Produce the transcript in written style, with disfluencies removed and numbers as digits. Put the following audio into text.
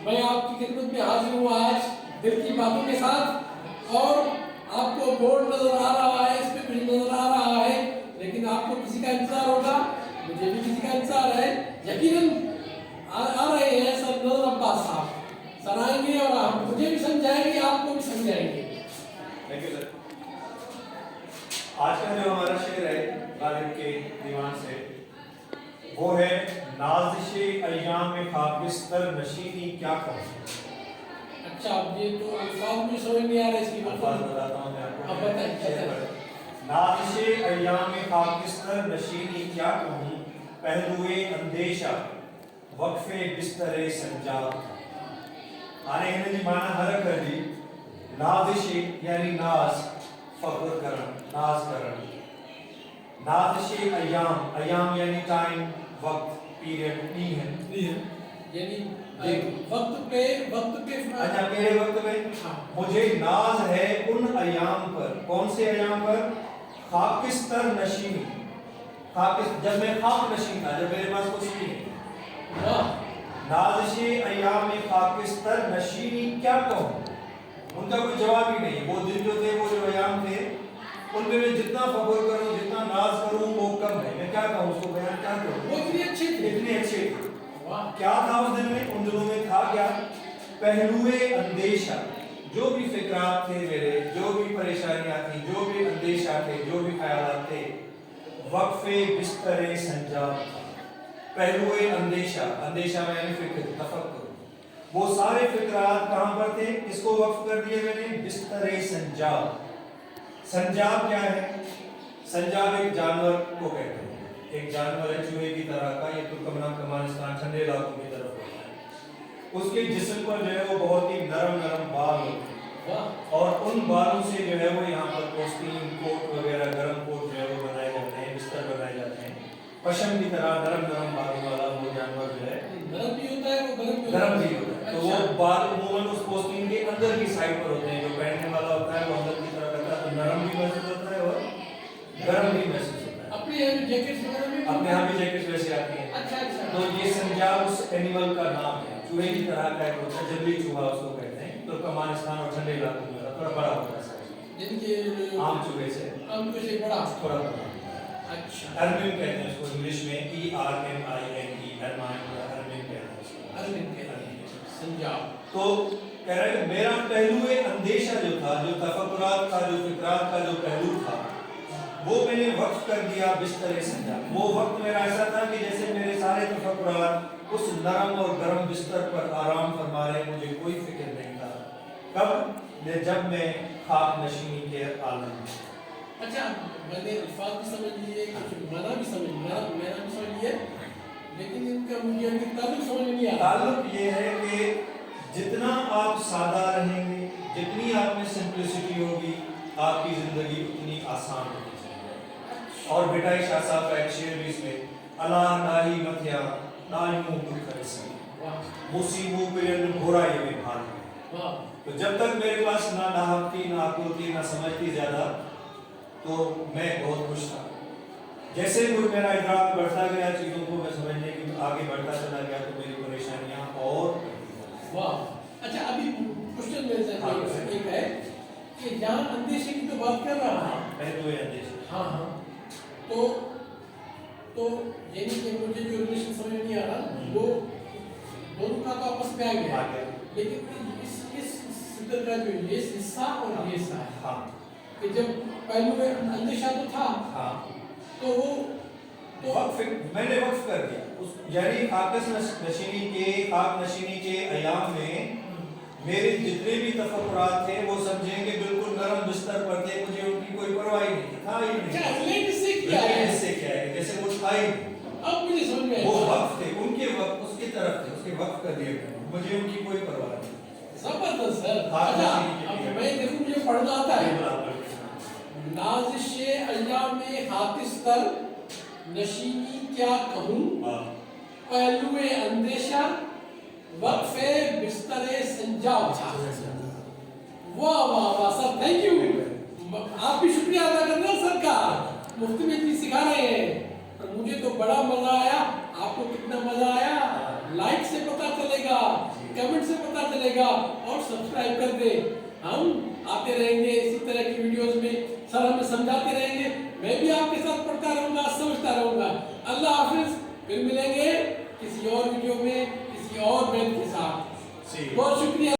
میں آپ کی خدمت میں حاضر ہوں آج دل کی باتوں کے ساتھ، اور آپ کو بورڈ نظر آ رہا ہے، اس پہ کچھ نظر آ رہا ہے، لیکن آپ کو کسی کا انتظار ہوگا، مجھے بھی کسی کا انتظار ہے، یقیناً آ رہے ہیں سر نظر عباس صاحب، سر آئیں گے اور آپ مجھے بھی سمجھائیں گے، آپ کو بھی سمجھائیں گے۔ آج کا جو ہمارا شعر ہے غالب کے دیوان سے، وہ ہے نازش ایام خاکستر نشینی کیا کروں۔ اچھا، یہ تو الفاظ میں سمجھ نہیں آ رہا، اس کی الفاظ بتاتا ہوں میں آپ کو۔ بتائیں۔ نازش ایام خاکستر نشینی کیا کہوں، پہلوئے اندیشہ وقف بستر سنجاب۔ آنے انگریزی معنی حرک کر دی۔ نازش یعنی ناز، فخر کرن، ناز کرن۔ نازش ایام، ایام یعنی ٹائم، وقت، پیریڈ، نہیں ہے یعنی وقت پہ اچھا میرے وقت میں مجھے ناز ہے ان ایام پر۔ کون سے ایام پر؟ خاکستر نشینی، جب میں خاک نشین تھا، جب میرے پاس کچھ نہیں۔ نازش ایام خاکستر نشینی کیا کہوں، ان کا کوئی جواب ہی نہیں۔ وہ دن جو تھے، وہ جو ایام تھے، ان میں جتنا فخر کروں، جتنا ناز کروں وہ کم ہے۔ میں کیا کہوں، اس کو بیان کیا کروں؟ وہ اتنے اچھے تھے۔ کیا تھا اس دن میں؟ ان دنوں میں تھا کیا؟ پہلوئے اندیشہ، جو بھی فکرات تھے میرے، جو بھی پریشانیاں تھیں، جو بھی اندیشہ تھے، جو بھی خیالات تھے، وقف بستر سنجاب تھا۔ پہلوئے اندیشہ، اندیشہ میں یعنی فکر، تفکر، وہ سارے فکرات کہاں پر تھے؟ اس کو وقف کر دیے میں نے بستر سنجاب۔ سنجاب کیا ہے؟ سنجاب ایک جانور کو کہتے ہیں، ایک جانور ہے چوہے کی طرح کا، یہ ترکمانستان کمانستان ٹھنڈے علاقوں کی طرف ہوتا ہے۔ اس کے جسم پر جو ہے وہ بہت ہی نرم نرم بال ہوتے ہیں، اور ان بالوں سے جو ہے وہ یہاں پر پوستین، کوٹ وغیرہ، گرم کوٹ جو ہے وہ بنائے جاتے ہیں، بستر بنائے جاتے ہیں۔ پشم کی طرح نرم نرم بالوں والا وہ جانور جو ہے نرم بھی ہوتا ہے، وہ گرم بھی ہوتا ہے۔ تو وہ بال عموماً اس پوستین کے اندر کی سائڈ پر ہوتے ہیں، جو پہننے والا ہوتا ہے وہ اندر کی طرف رہتا ہے، تو نرم بھی محسوس ہوتا ہے اور گرم بھی محسوس ہوتا ہے۔ اپنے یہاں بھی جیکٹس وغیرہ بھی اپنے یہاں بھی جیکٹس ویسے آتی ہیں۔ تو یہ سنجاب اس اینیمل کا نام ہے، چوہے کی طرح کا ایک ہوتا ہے، جنگلی چوہا اس کو کہتے ہیں، ترکمانستان اور ٹھنڈے علاقوں میں تھوڑا بڑا ہوتا ہے، جن کے عام چوہے سے بڑا تھوڑا بڑا۔ اچھا، ارمن کہتے ہیں اس کو انگلش میں، ERMINE، ارمن کہتے ہیں اس کو، ارمن کہتے ہیں سنجاب۔ تو کہہ رہے ہیں میرا پہلوئے اندیشہ جو تھا، جو تفکرات کا، جو فکرات کا جو پہلو تھا، وہ میں نے وقف کر دیا بستر سنجاب۔ وہ وقت میرا ایسا تھا کہ جیسے میرے سارے تفکرات اس نرم اور گرم بستر پر آرام فرما رہے، مجھے کوئی فکر نہیں تھا۔ کب؟ جب میں خاک نشینی کے عالم میں۔ اچھا، میں نے الفاظ بھی سمجھ لیے، کچھ معنی بھی سمجھ لیے، لیکن ان کا مجھے تعلق سمجھ نہیں آتا۔ تعلق یہ ہے کہ جتنا آپ سادہ رہیں گے، جتنی آپ میں سمپلسٹی ہوگی، آپ کی زندگی اتنی آسان ہوگی۔ اور بیٹا شاہ صاحب کا ایک شعر بھی اس میں، اللہ ناہی متیا ناہی منہ کرسی مصیبوں پہ گھوڑا یہ میں بھال ہے۔ تو جب تک میرے پاس نہ نحو تھی، نہ عقل تھی، نہ سمجھ تھی زیادہ، تو میں بہت خوش تھا۔ جیسے کوئی میرا ادراک بڑھتا گیا، چیزوں کو میں سمجھنے کی آگے بڑھتا چلا گیا، تو میری پریشانیاں اور واہ۔ اچھا، ابھی کوشچن میرے ذہن میں ایک ہے کہ جہاں اندیشے کی تو بات کر رہا ہے، پہلوئے اندیشے، ہاں ہاں، تو یعنی کہ مجھے جو ریلیشن سمجھ نہیں آ رہا، وہ دونوں کا تو آپس میں آ گیا، لیکن اس فکر کا جو یہ حصہ اور یہ حصہ ہے، ہاں، کہ جب پہلو میں اندیشہ تو تھا، ہاں، تو وہ وقف میں نے وقف کر دیا، یعنی خاک نشینی کے ایام میں میرے جتنے بھی تفکرات تھے وہ سمجھیں کہ بالکل نرم بستر پر تھے، مجھے ان کی کوئی پرواہ ہی نہیں تھا، ہی نہیں، اس سے کیا ہے جیسے وہ تھا ہی نہیں۔ اب مجھے سمجھ میں وہ وقف تھے، ان کے وقف اس کی طرف تھے، اس کے وقف کر دیے گئے، مجھے ان کی کوئی پرواہ نہیں۔ زبردست سر۔ اچھا، اب میں دیکھوں مجھے پڑھنا آتا ہے، نازش ایام خاکستر نشینی کیا کہوں، پہلوئے اندیشہ وقف بستر سنجاب تھا۔ واہ واہ واہ سر، تھینک یو، آپ بھی شکریہ ادا کرنا سر کا، مفت میں چیز سکھا رہے ہیں، مجھے تو بڑا مزہ آیا، آپ کو کتنا مزہ آیا لائک سے پتہ چلے گا۔ کمنٹ سے پتہ چلے گا. اور سبسکرائب کر دیں. ہم آتے رہیں گے اسی طرح کی ویڈیوز میں, سر ہمیں سمجھاتے رہیں گے, میں بھی آپ کے ساتھ پڑھتا رہوں گا, سمجھتا رہوں گا. اللہ حافظ. پھر ملیں گے کسی اور ویڈیو میں کسی اور بیت کے ساتھ. بہت شکریہ.